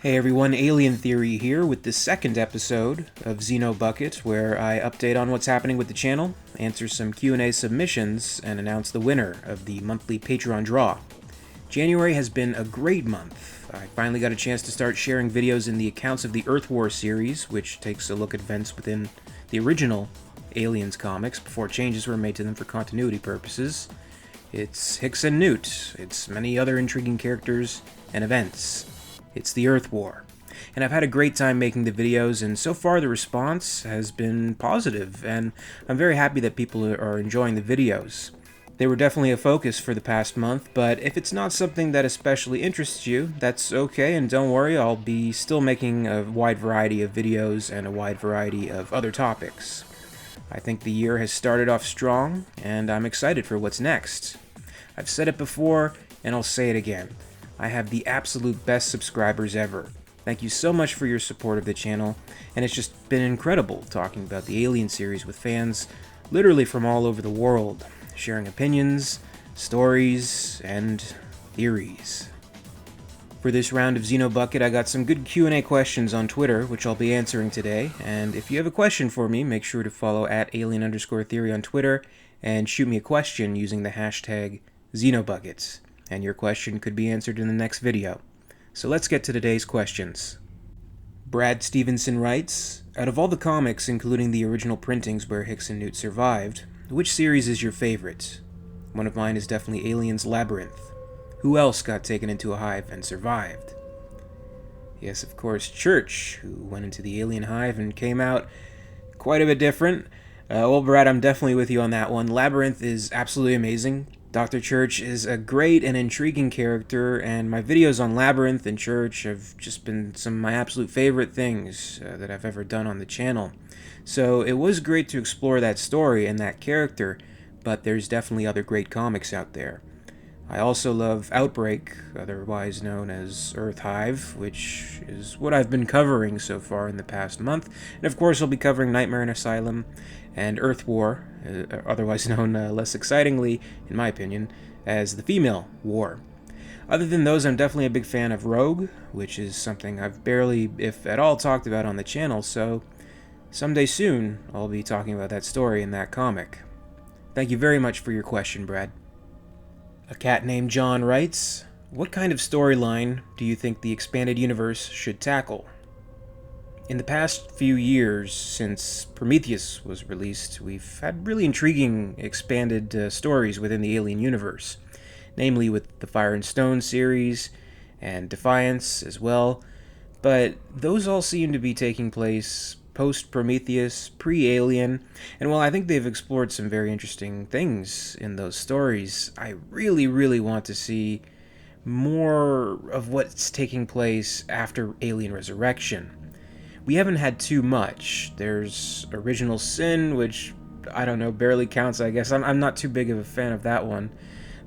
Hey everyone, Alien Theory here with the second episode of Xenobucket, where I update on what's happening with the channel, answer some Q&A submissions, and announce the winner of the monthly Patreon draw. January has been a great month. I finally got a chance to start sharing videos in the Accounts of the Earth War series, which takes a look at events within the original Aliens comics before changes were made to them for continuity purposes. It's Hicks and Newt, it's many other intriguing characters and events. It's the Earth War. And I've had a great time making the videos, and so far the response has been positive, and I'm very happy that people are enjoying the videos. They were definitely a focus for the past month, but if it's not something that especially interests you, that's okay, and don't worry, I'll be still making a wide variety of videos and a wide variety of other topics. I think the year has started off strong, and I'm excited for what's next. I've said it before, and I'll say it again. I have the absolute best subscribers ever. Thank you so much for your support of the channel, and it's just been incredible talking about the Alien series with fans literally from all over the world, sharing opinions, stories, and theories. For this round of Xenobucket, I got some good Q&A questions on Twitter, which I'll be answering today, and if you have a question for me, make sure to follow @alien_theory on Twitter, and shoot me a question using the hashtag Xenobucket. And your question could be answered in the next video. So let's get to today's questions. Brad Stevenson writes, out of all the comics, including the original printings where Hicks and Newt survived, which series is your favorite? One of mine is definitely Alien's Labyrinth. Who else got taken into a hive and survived? Yes, of course, Church, who went into the alien hive and came out quite a bit different. Well, Brad, I'm definitely with you on that one. Labyrinth is absolutely amazing. Dr. Church is a great and intriguing character, and my videos on Labyrinth and Church have just been some of my absolute favorite things that I've ever done on the channel. So it was great to explore that story and that character, but there's definitely other great comics out there. I also love Outbreak, otherwise known as Earth Hive, which is what I've been covering so far in the past month. And of course I'll be covering Nightmare in Asylum and Earth War, otherwise known less excitingly, in my opinion, as the Female War. Other than those, I'm definitely a big fan of Rogue, which is something I've barely, if at all, talked about on the channel, so someday soon I'll be talking about that story in that comic. Thank you very much for your question, Brad. A cat named John writes, what kind of storyline do you think the expanded universe should tackle? In the past few years, since Prometheus was released, we've had really intriguing expanded stories within the Alien universe, namely with the Fire and Stone series, and Defiance as well, but those all seem to be taking place post-Prometheus, pre-Alien, and while I think they've explored some very interesting things in those stories, I really want to see more of what's taking place after Alien Resurrection. We haven't had too much. There's Original Sin, which, I don't know, barely counts, I guess. I'm not too big of a fan of that one.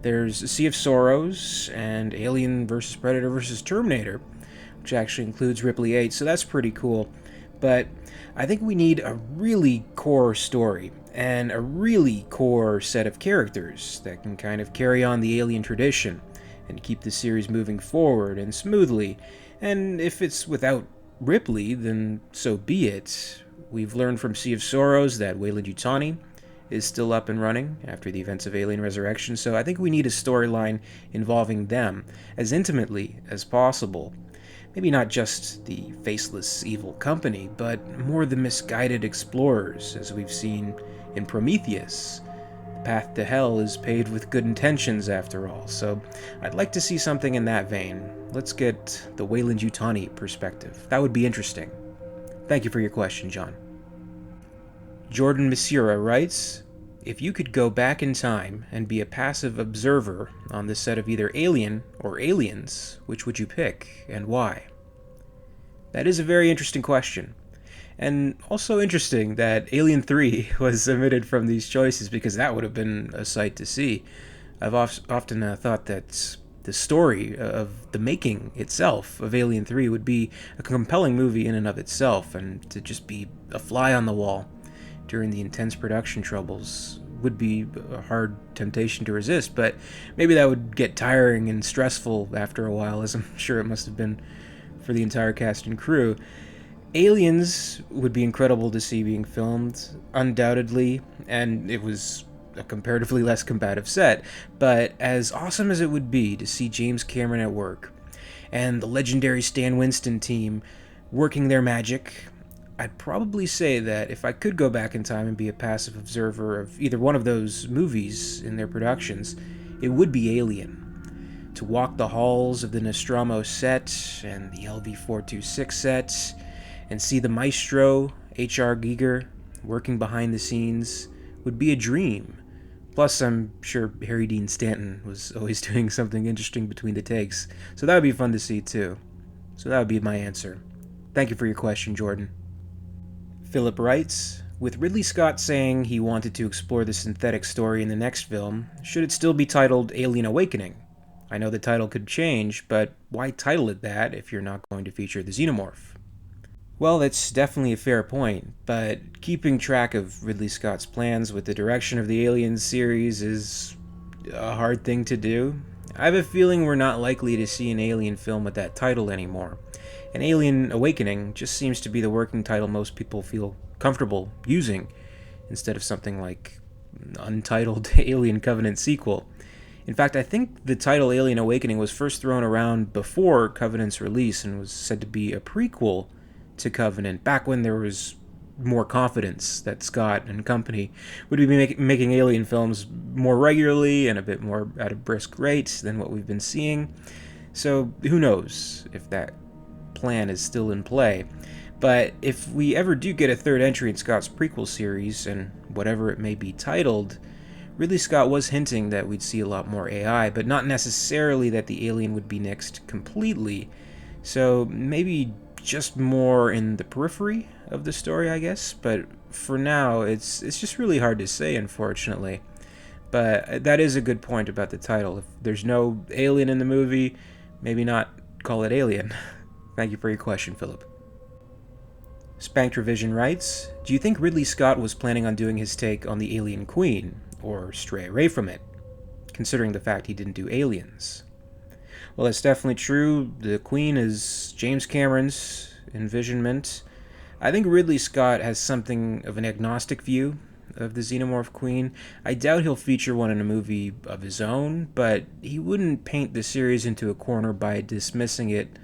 There's Sea of Sorrows, and Alien vs. Predator vs. Terminator, which actually includes Ripley 8, so that's pretty cool. But I think we need a really core story, and a really core set of characters that can kind of carry on the Alien tradition, and keep the series moving forward and smoothly. And if it's without Ripley, then so be it. We've learned from Sea of Sorrows that YUTANI is still up and running after the events of Alien Resurrection, so I think we need a storyline involving them as intimately as possible. Maybe not just the faceless evil company, but more the misguided explorers, as we've seen in Prometheus. The path to hell is paved with good intentions, after all, so I'd like to see something in that vein. Let's get the YUTANI perspective. That would be interesting. Thank you for your question, John. Jordan Misura writes, if you could go back in time and be a passive observer on the set of either Alien or Aliens, which would you pick, and why? That is a very interesting question. And also interesting that Alien 3 was omitted from these choices, because that would have been a sight to see. I've often thought that the story of the making itself of Alien 3 would be a compelling movie in and of itself, and to just be a fly on the wall during the intense production troubles would be a hard temptation to resist, but maybe that would get tiring and stressful after a while, as I'm sure it must have been for the entire cast and crew. Aliens would be incredible to see being filmed, undoubtedly, and it was a comparatively less combative set, but as awesome as it would be to see James Cameron at work, and the legendary Stan Winston team working their magic, I'd probably say that if I could go back in time and be a passive observer of either one of those movies in their productions, it would be Alien. To walk the halls of the Nostromo set and the LV-426 set, and see the maestro, H.R. Giger, working behind the scenes, would be a dream. Plus, I'm sure Harry Dean Stanton was always doing something interesting between the takes, so that would be fun to see too. So that would be my answer. Thank you for your question, Jordan. Philip writes, with Ridley Scott saying he wanted to explore the synthetic story in the next film, should it still be titled Alien Awakening? I know the title could change, but why title it that if you're not going to feature the xenomorph? Well, that's definitely a fair point, but keeping track of Ridley Scott's plans with the direction of the Aliens series is a hard thing to do. I have a feeling we're not likely to see an Alien film with that title anymore. And Alien Awakening just seems to be the working title most people feel comfortable using, instead of something like Untitled Alien Covenant Sequel. In fact, I think the title Alien Awakening was first thrown around before Covenant's release and was said to be a prequel to Covenant, back when there was more confidence that Scott and company would be making Alien films more regularly and a bit more at a brisk rate than what we've been seeing. So who knows if that plan is still in play. But if we ever do get a third entry in Scott's prequel series, and whatever it may be titled, Ridley Scott was hinting that we'd see a lot more AI, but not necessarily that the alien would be nixed completely. So maybe just more in the periphery of the story, I guess. But for now, it's just really hard to say, unfortunately. But that is a good point about the title. If there's no alien in the movie, maybe not call it Alien. Thank you for your question, Philip. Spectravision writes, do you think Ridley Scott was planning on doing his take on the Alien Queen, or stray away from it, considering the fact he didn't do Aliens? Well, that's definitely true. The Queen is James Cameron's envisionment. I think Ridley Scott has something of an agnostic view of the Xenomorph Queen. I doubt he'll feature one in a movie of his own, but he wouldn't paint the series into a corner by dismissing it,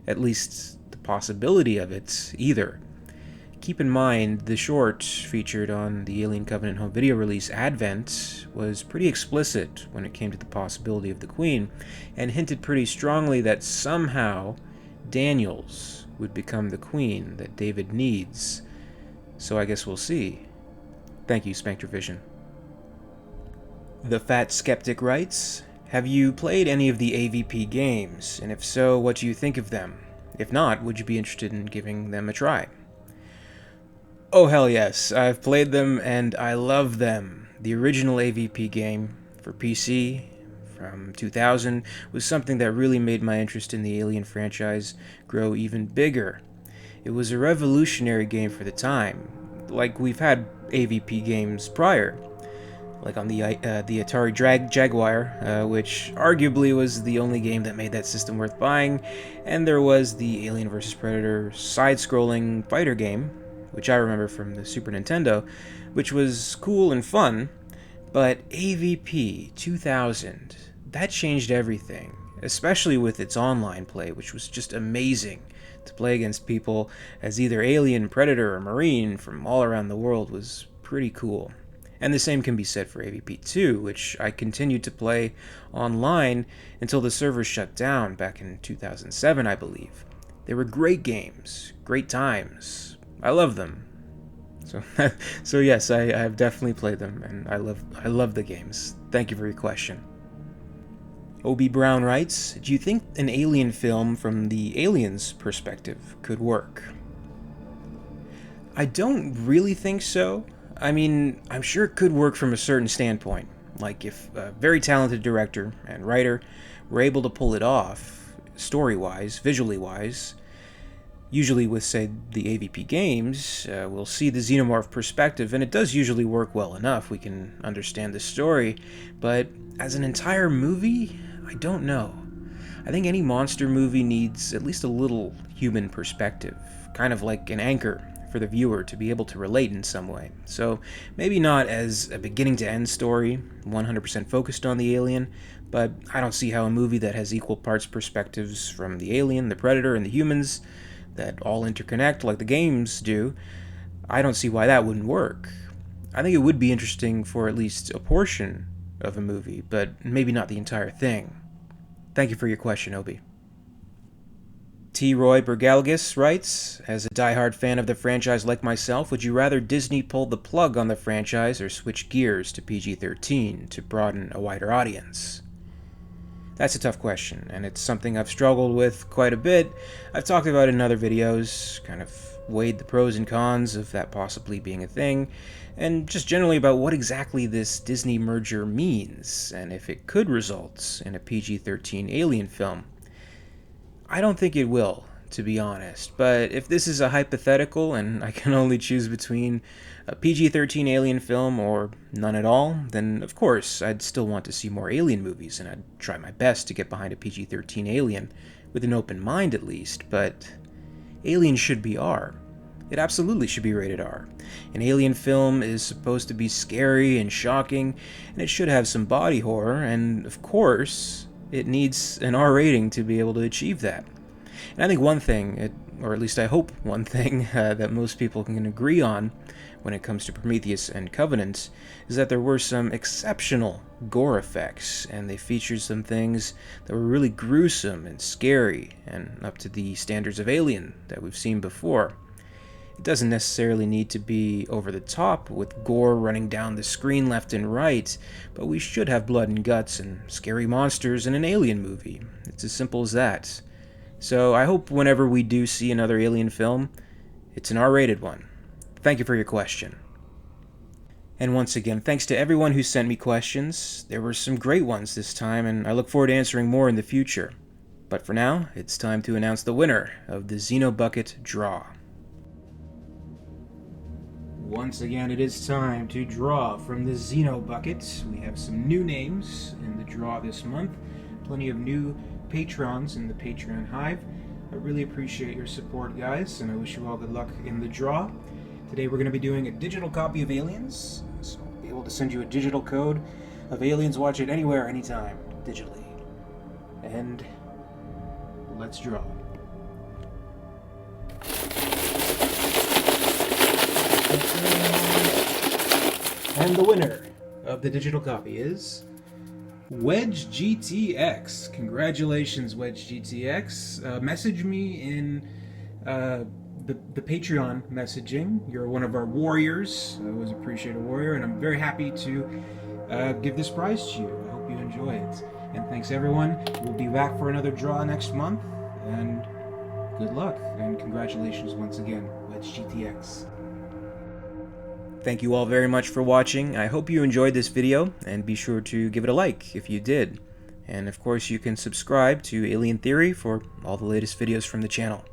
at least the possibility of it, either. Keep in mind, the short featured on the Alien Covenant home video release Advent was pretty explicit when it came to the possibility of the Queen, and hinted pretty strongly that somehow Daniels would become the Queen that David needs. So I guess we'll see. Thank you, Spectravision. The Fat Skeptic writes, have you played any of the AVP games, and if so, what do you think of them? If not, would you be interested in giving them a try? Oh hell yes, I've played them and I love them. The original AVP game for PC from 2000 was something that really made my interest in the Alien franchise grow even bigger. It was a revolutionary game for the time, like we've had AVP games prior, like on the Atari Jaguar, which arguably was the only game that made that system worth buying, and there was the Alien vs. Predator side-scrolling fighter game, which I remember from the Super Nintendo, which was cool and fun, but AVP 2000, that changed everything, especially with its online play, which was just amazing. To play against people as either alien, predator, or marine from all around the world was pretty cool. And the same can be said for AVP 2, which I continued to play online until the servers shut down back in 2007, I believe. They were great games, great times. I love them. So yes, I have definitely played them, and I love the games. Thank you for your question. O.B. Brown writes, do you think an Alien film from the aliens' perspective could work? I don't really think so. I mean, I'm sure it could work from a certain standpoint. Like if a very talented director and writer were able to pull it off, story-wise, visually-wise. Usually with, say, the AVP games, we'll see the Xenomorph perspective, and it does usually work well enough. We can understand the story, but as an entire movie, I don't know. I think any monster movie needs at least a little human perspective, kind of like an anchor for the viewer to be able to relate in some way. So maybe not as a beginning to end story, 100% focused on the alien, but I don't see how a movie that has equal parts perspectives from the alien, the predator, and the humans that all interconnect like the games do, I don't see why that wouldn't work. I think it would be interesting for at least a portion of a movie, but maybe not the entire thing. Thank you for your question, Obi. T. Roy Bergalgis writes, as a diehard fan of the franchise like myself, would you rather Disney pull the plug on the franchise or switch gears to PG-13 to broaden a wider audience? That's a tough question, and it's something I've struggled with quite a bit. I've talked about it in other videos, kind of weighed the pros and cons of that possibly being a thing, and just generally about what exactly this Disney merger means, and if it could result in a PG-13 alien film. I don't think it will, to be honest, but if this is a hypothetical and I can only choose between a PG-13 alien film or none at all, then of course I'd still want to see more alien movies, and I'd try my best to get behind a PG-13 alien, with an open mind at least, but Alien should be R. It absolutely should be rated R. An alien film is supposed to be scary and shocking, and it should have some body horror, and of course it needs an R rating to be able to achieve that. And I think one thing, or at least I hope one thing, that most people can agree on when it comes to Prometheus and Covenant is that there were some exceptional gore effects, and they featured some things that were really gruesome and scary, and up to the standards of Alien that we've seen before. It doesn't necessarily need to be over the top with gore running down the screen left and right, but we should have blood and guts and scary monsters in an alien movie. It's as simple as that. So I hope whenever we do see another alien film, it's an R-rated one. Thank you for your question. And once again, thanks to everyone who sent me questions. There were some great ones this time, and I look forward to answering more in the future. But for now, it's time to announce the winner of the Xenobucket draw. Once again, it is time to draw from the Xenobucket. We have some new names in the draw this month. Plenty of new patrons in the Patreon Hive. I really appreciate your support, guys, and I wish you all good luck in the draw. Today we're going to be doing a digital copy of Aliens, so I'll be able to send you a digital code of Aliens. Watch it anywhere, anytime, digitally. And let's draw. And the winner of the digital copy is WedgeGTX. Congratulations, WedgeGTX. Message me in the Patreon messaging. You're one of our warriors. I always appreciate a warrior, and I'm very happy to give this prize to you. I hope you enjoy it. And thanks, everyone. We'll be back for another draw next month, and good luck, and congratulations once again, WedgeGTX. Thank you all very much for watching. I hope you enjoyed this video, and be sure to give it a like if you did. And of course you can subscribe to Alien Theory for all the latest videos from the channel.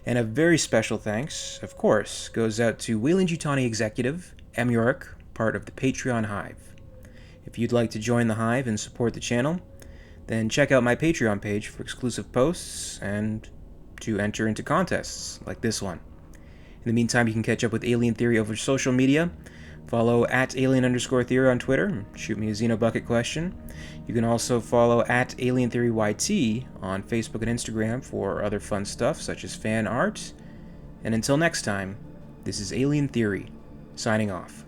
And a very special thanks, of course, goes out to WEYLAND executive, EmYarUk, part of the Patreon Hive. If you'd like to join the Hive and support the channel, then check out my Patreon page for exclusive posts and to enter into contests like this one. In the meantime, you can catch up with Alien Theory over social media. Follow @alien_theory on Twitter. Shoot me a Xenobucket question. You can also follow @AlienTheoryYT on Facebook and Instagram for other fun stuff such as fan art. And until next time, this is Alien Theory, signing off.